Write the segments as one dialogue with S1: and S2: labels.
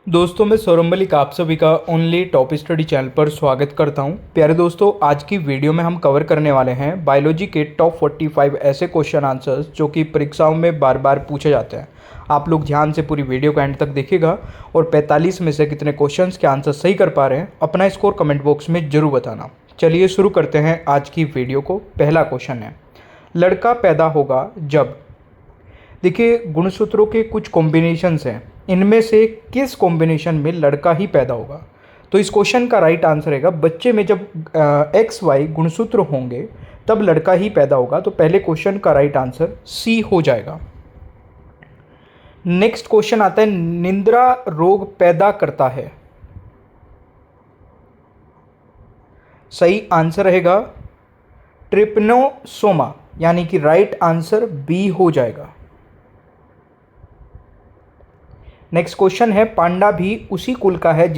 S1: दोस्तों मैं सौरभ मलिक आप सभी का ओनली टॉप स्टडी चैनल पर स्वागत करता हूं। प्यारे दोस्तों, आज की वीडियो में हम कवर करने वाले हैं बायोलॉजी के टॉप 45 ऐसे क्वेश्चन आंसर्स जो कि परीक्षाओं में बार बार पूछे जाते हैं। आप लोग ध्यान से पूरी वीडियो को एंड तक देखिएगा और 45 में से कितने क्वेश्चन के आंसर सही कर पा रहे हैं अपना स्कोर कमेंट बॉक्स में जरूर बताना। चलिए शुरू करते हैं आज की वीडियो को। पहला क्वेश्चन है, लड़का पैदा होगा जब। देखिए, गुणसूत्रों के कुछ कॉम्बिनेशंस हैं, इनमें से किस कॉम्बिनेशन में लड़का ही पैदा होगा? तो इस क्वेश्चन का राइट आंसर रहेगा बच्चे में जब एक्स वाई गुणसूत्र होंगे तब लड़का ही पैदा होगा। तो पहले क्वेश्चन का राइट आंसर सी हो जाएगा। नेक्स्ट क्वेश्चन आता है, निद्रा रोग पैदा करता है। सही आंसर रहेगा ट्रिपनोसोमा, यानी कि राइट आंसर बी हो जाएगा। नेक्स्ट क्वेश्चन है, पांडा भी उसी कुल का है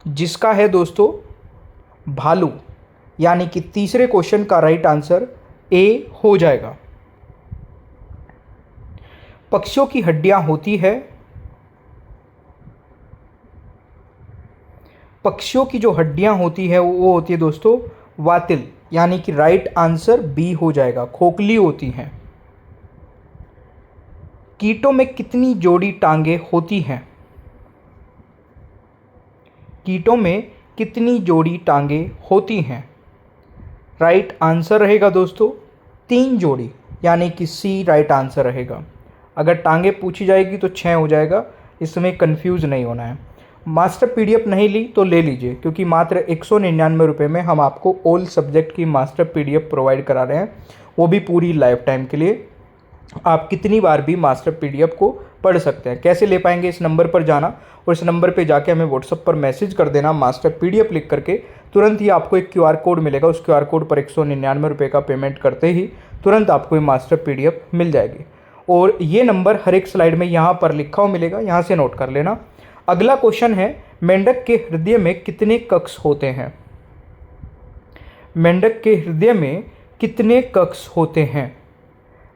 S1: जिसका है दोस्तों भालू, यानी कि तीसरे क्वेश्चन का राइट आंसर ए हो जाएगा। पक्षियों की हड्डियां होती है, पक्षियों की जो हड्डियां होती है वो होती है दोस्तों वातिल, यानी कि राइट आंसर बी हो जाएगा, खोखली होती हैं। कीटों में कितनी जोड़ी टांगे होती हैं? कीटों में कितनी जोड़ी टांगे होती हैं? राइट आंसर रहेगा दोस्तों 3 जोड़ी, यानी कि सी राइट आंसर रहेगा। अगर टांगे पूछी जाएगी तो 6 हो जाएगा, इसमें कंफ्यूज नहीं होना है। मास्टर पीडीएफ नहीं ली तो ले लीजिए, क्योंकि मात्र 199 रुपये में हम आपको ऑल सब्जेक्ट की मास्टर पीडीएफ प्रोवाइड करा रहे हैं, वो भी पूरी लाइफ टाइम के लिए। आप कितनी बार भी मास्टर पीडीएफ को पढ़ सकते हैं। कैसे ले पाएंगे? इस नंबर पर जाना और इस नंबर पे जाके हमें व्हाट्सएप पर मैसेज कर देना मास्टर पीडीएफ लिख करके। तुरंत ही आपको एक क्यूआर कोड मिलेगा, उस क्यूआर कोड पर 199 रुपये का पेमेंट करते ही तुरंत आपको ये मास्टर पीडीएफ मिल जाएगी। और ये नंबर हर एक स्लाइड में यहाँ पर लिखा हुआ मिलेगा, यहाँ से नोट कर लेना। अगला क्वेश्चन है, मेंढक के हृदय में कितने कक्ष होते हैं? मेंढक के हृदय में कितने कक्ष होते हैं?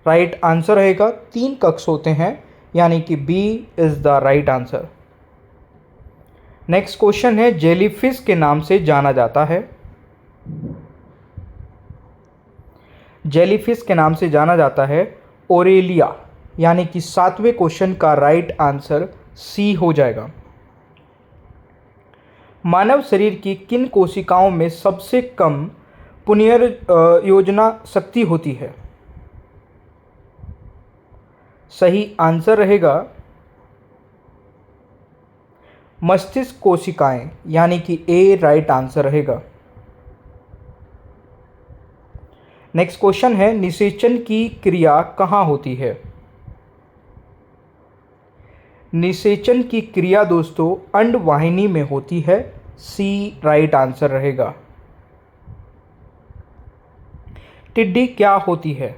S1: राइट आंसर रहेगा 3 कक्ष होते हैं, यानी कि B is the right answer. Next question है, जेलीफिश के नाम से जाना जाता है। जेलीफिश के नाम से जाना जाता है ओरेलिया, यानी कि 7वें क्वेश्चन का राइट आंसर सी हो जाएगा। मानव शरीर की किन कोशिकाओं में सबसे कम पुनर्योजना शक्ति होती है? सही आंसर रहेगा मस्तिष्क कोशिकाएं, यानी कि ए राइट आंसर रहेगा। नेक्स्ट क्वेश्चन है, निषेचन की क्रिया कहाँ होती है? निषेचन की क्रिया दोस्तों अंडवाहिनी में होती है, सी राइट आंसर रहेगा। टिड्डी क्या होती है?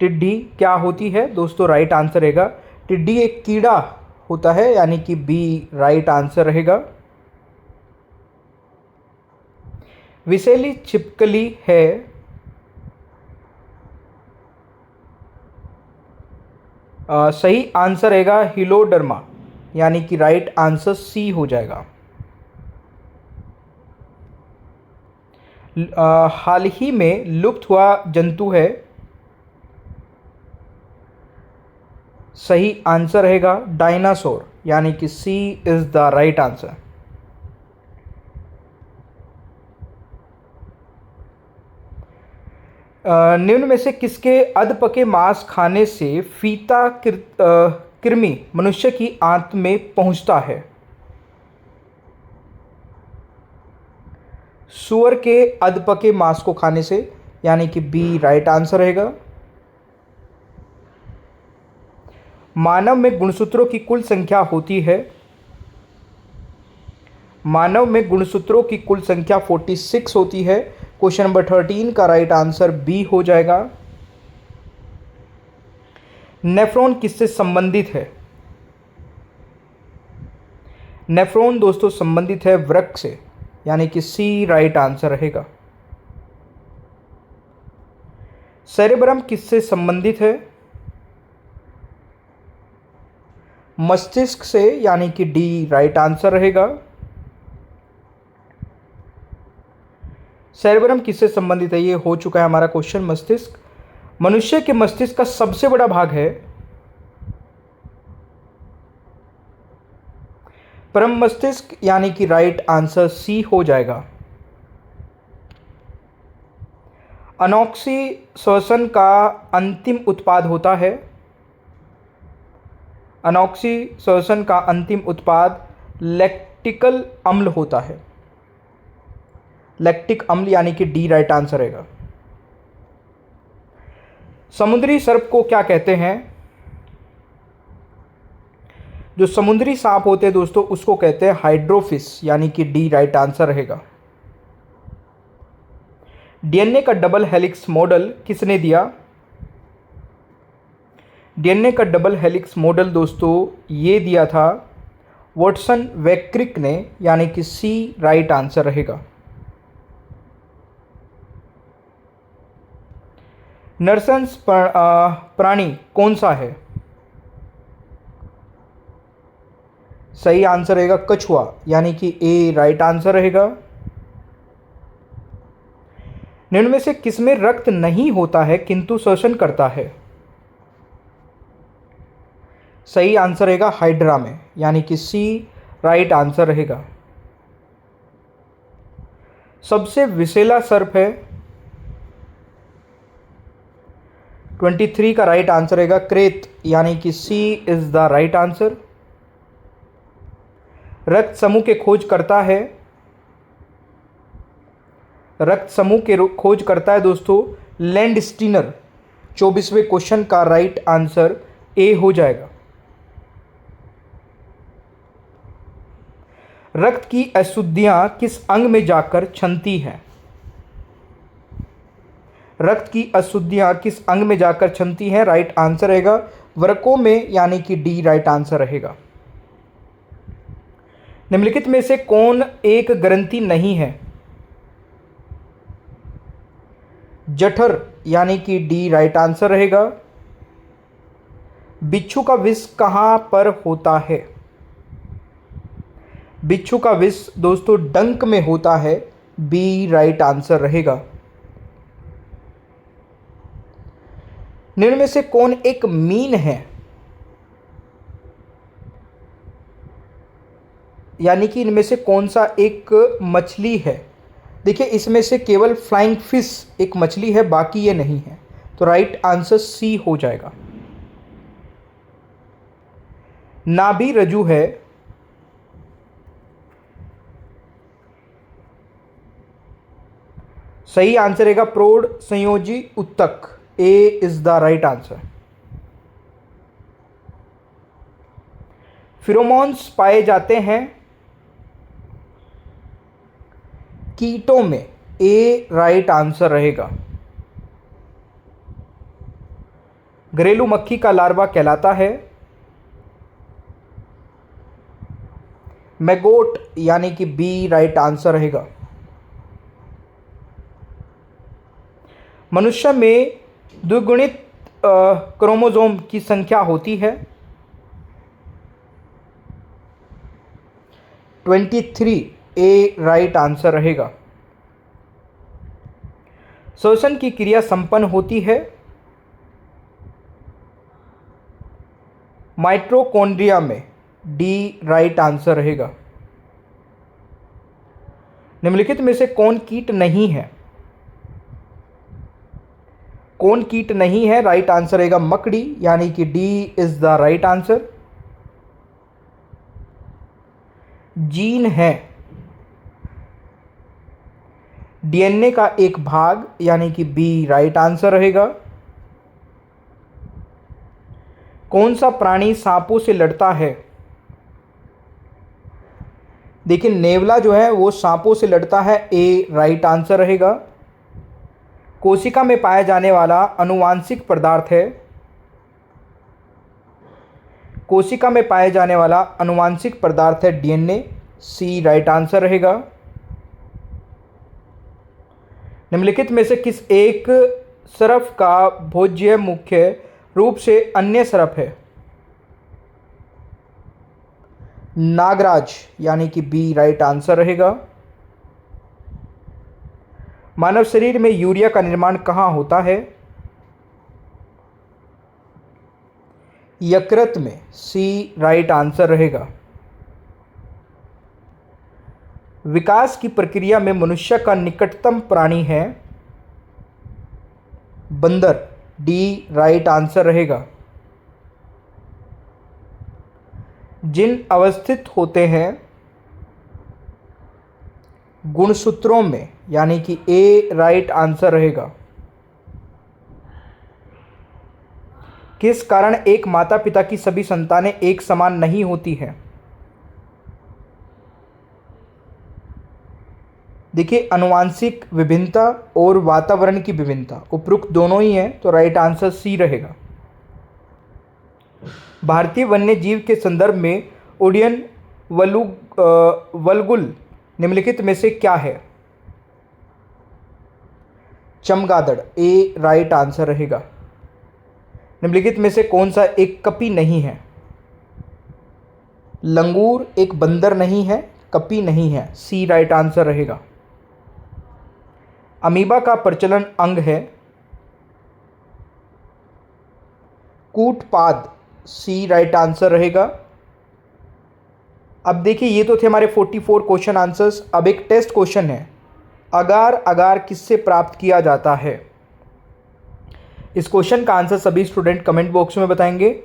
S1: टिड्डी क्या होती है दोस्तों? राइट आंसर रहेगा टिड्डी एक कीड़ा होता है, यानी कि बी राइट आंसर रहेगा। विषैली छिपकली है, सही आंसर रहेगा हिलोडर्मा, यानी कि राइट आंसर सी हो जाएगा। हाल ही में लुप्त हुआ जंतु है, सही आंसर रहेगा डायनासोर, यानी कि सी इज द राइट आंसर। निम्न में से किसके अधपके मांस खाने से फीता कृमि मनुष्य की आंत में पहुंचता है? सूअर के अधपके मांस को खाने से, यानी कि बी राइट आंसर रहेगा। मानव में गुणसूत्रों की कुल संख्या होती है, मानव में गुणसूत्रों की कुल संख्या 46 होती है। क्वेश्चन नंबर 13 का राइट आंसर बी हो जाएगा। नेफ्रॉन किससे संबंधित है? नेफ्रॉन दोस्तों संबंधित है वृक्क से, यानी कि सी राइट आंसर रहेगा। सेरेब्रम किससे संबंधित है? मस्तिष्क से, यानी कि डी राइट आंसर रहेगा। सेरेब्रम किससे संबंधित है, ये हो चुका है हमारा क्वेश्चन। मस्तिष्क मनुष्य के मस्तिष्क का सबसे बड़ा भाग है। परम मस्तिष्क, यानी कि राइट आंसर सी हो जाएगा। अनॉक्सी श्वसन का अंतिम उत्पाद होता है। अनॉक्सी श्वसन का अंतिम उत्पाद लैक्टिकल अम्ल होता है। लैक्टिक अम्ल, यानी कि डी राइट आंसर रहेगा। समुद्री सर्प को क्या कहते हैं? जो समुद्री सांप होते हैं दोस्तों, उसको कहते हैं हाइड्रोफिश, यानी कि डी राइट आंसर रहेगा। डीएनए का डबल हेलिक्स मॉडल किसने दिया? डीएनए का डबल हेलिक्स मॉडल दोस्तों ये दिया था वॉटसन वैक्रिक ने, यानी कि सी राइट आंसर रहेगा। नरसंस प्राणी कौन सा है? सही आंसर रहेगा कछुआ, यानी कि ए राइट आंसर रहेगा। निम्न में से किसमें रक्त नहीं होता है किंतु श्वसन करता है? सही आंसर रहेगा हाइड्रा में, यानी कि सी राइट आंसर रहेगा। सबसे विषैला सर्प है? 23 का राइट आंसर रहेगा क्रेत, यानी कि सी इज द राइट आंसर। रक्त समूह के खोज करता है? रक्त समूह के खोज करता है दोस्तों लैंडस्टीनर। 24वें क्वेश्चन का राइट आंसर ए हो जाएगा। रक्त की अशुद्धियां किस अंग में जाकर छनती हैं? रक्त की अशुद्धियां किस अंग में जाकर छनती हैं? राइट आंसर रहेगा वृक्कों में, यानी कि डी राइट आंसर रहेगा। निम्नलिखित में से कौन एक ग्रंथि नहीं है? जठर, यानी कि डी राइट आंसर रहेगा। बिच्छू का विष कहां पर होता है? बिच्छू का विष दोस्तों डंक में होता है, बी राइट आंसर रहेगा। निम्न में से कौन एक मीन है? यानी कि इनमें से कौन सा एक मछली है? देखिए इसमें से केवल फ्लाइंग फिश एक मछली है, बाकी ये नहीं है, तो राइट आंसर सी हो जाएगा। नाभि रज्जु है? सही आंसर रहेगा प्रौढ़ संयोजी उत्तक, A is the right answer. Pheromones पाए जाते हैं कीटों में, ए राइट आंसर रहेगा। घरेलू मक्खी का लार्वा कहलाता है मैगोट, यानी कि बी राइट आंसर रहेगा। मनुष्य में द्विगुणित क्रोमोसोम की संख्या होती है? 23, ए राइट आंसर रहेगा। श्वसन की क्रिया संपन्न होती है माइटोकॉन्ड्रिया में, डी राइट आंसर रहेगा। निम्नलिखित में से कौन कीट नहीं है? कौन कीट नहीं है? राइट आंसर रहेगा मकड़ी, यानी कि D is the right answer. Gene है डीएनए का एक भाग, यानी कि बी राइट आंसर रहेगा। कौन सा प्राणी सांपों से लड़ता है? देखिए नेवला जो है वो सांपों से लड़ता है, ए राइट आंसर रहेगा। कोशिका में पाया जाने वाला अनुवांशिक पदार्थ है? कोशिका में पाए जाने वाला अनुवांशिक पदार्थ है डीएनए, सी राइट आंसर रहेगा। निम्नलिखित में से किस एक सरफ का भोज्य मुख्य रूप से अन्य सरफ है? नागराज यानी कि बी राइट आंसर रहेगा। मानव शरीर में यूरिया का निर्माण कहाँ होता है? यकृत में, सी राइट आंसर रहेगा। विकास की प्रक्रिया में मनुष्य का निकटतम प्राणी है बंदर, डी राइट आंसर रहेगा। जिन अवस्थित होते हैं गुणसूत्रों में, यानी कि ए राइट आंसर रहेगा। किस कारण एक माता पिता की सभी संतानें एक समान नहीं होती हैं? देखिए, आनुवांशिक विभिन्नता और वातावरण की विभिन्नता, उपरोक्त दोनों ही हैं, तो राइट आंसर सी रहेगा। भारतीय वन्य जीव के संदर्भ में ओडियन वल्गुल निम्नलिखित में से क्या है? चमगादड़, ए राइट आंसर रहेगा। निम्नलिखित में से कौन सा एक कपी नहीं है? लंगूर एक बंदर नहीं है, कपी नहीं है, सी राइट आंसर रहेगा। अमीबा का प्रचलन अंग है कूटपाद, सी राइट आंसर रहेगा। अब देखिए, ये तो थे हमारे 44 क्वेश्चन आंसर्स। अब एक टेस्ट क्वेश्चन है, अगार अगार किससे प्राप्त किया जाता है? इस क्वेश्चन का आंसर सभी स्टूडेंट कमेंट बॉक्स में बताएंगे।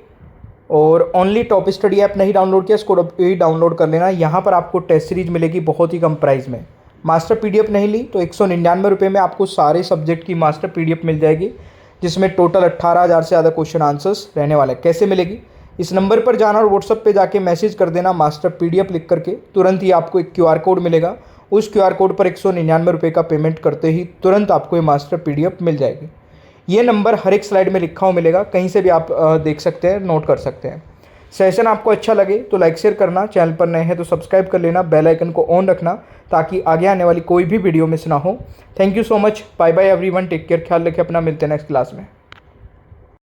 S1: और ओनली टॉप स्टडी ऐप नहीं डाउनलोड किया, इसको भी डाउनलोड कर लेना। यहाँ पर आपको टेस्ट सीरीज मिलेगी बहुत ही कम प्राइस में। मास्टर पीडीएफ नहीं ली तो 199 रुपये में आपको सारे सब्जेक्ट की मास्टर पीडीएफ मिल जाएगी, जिसमें टोटल 18,000 से ज़्यादा क्वेश्चन आंसर्स रहने वाले। कैसे मिलेगी? इस नंबर पर जाना और व्हाट्सएप पे जाके मैसेज कर देना मास्टर पीडीएफ लिख करके। तुरंत ही आपको एक क्यूआर कोड मिलेगा, उस क्यूआर कोड पर 199 रुपये का पेमेंट करते ही तुरंत आपको ये मास्टर पीडीएफ मिल जाएगी। ये नंबर हर एक स्लाइड में लिखा हुआ मिलेगा, कहीं से भी आप देख सकते हैं, नोट कर सकते हैं। सेशन आपको अच्छा लगे तो लाइक शेयर करना, चैनल पर नए हैं तो सब्सक्राइब कर लेना, बेल आइकन को ऑन रखना ताकि आगे आने वाली कोई भी वीडियो मिस ना हो। Thank you so much, bye bye everyone, take care, ख्याल रखें अपना, मिलते हैं नेक्स्ट क्लास में।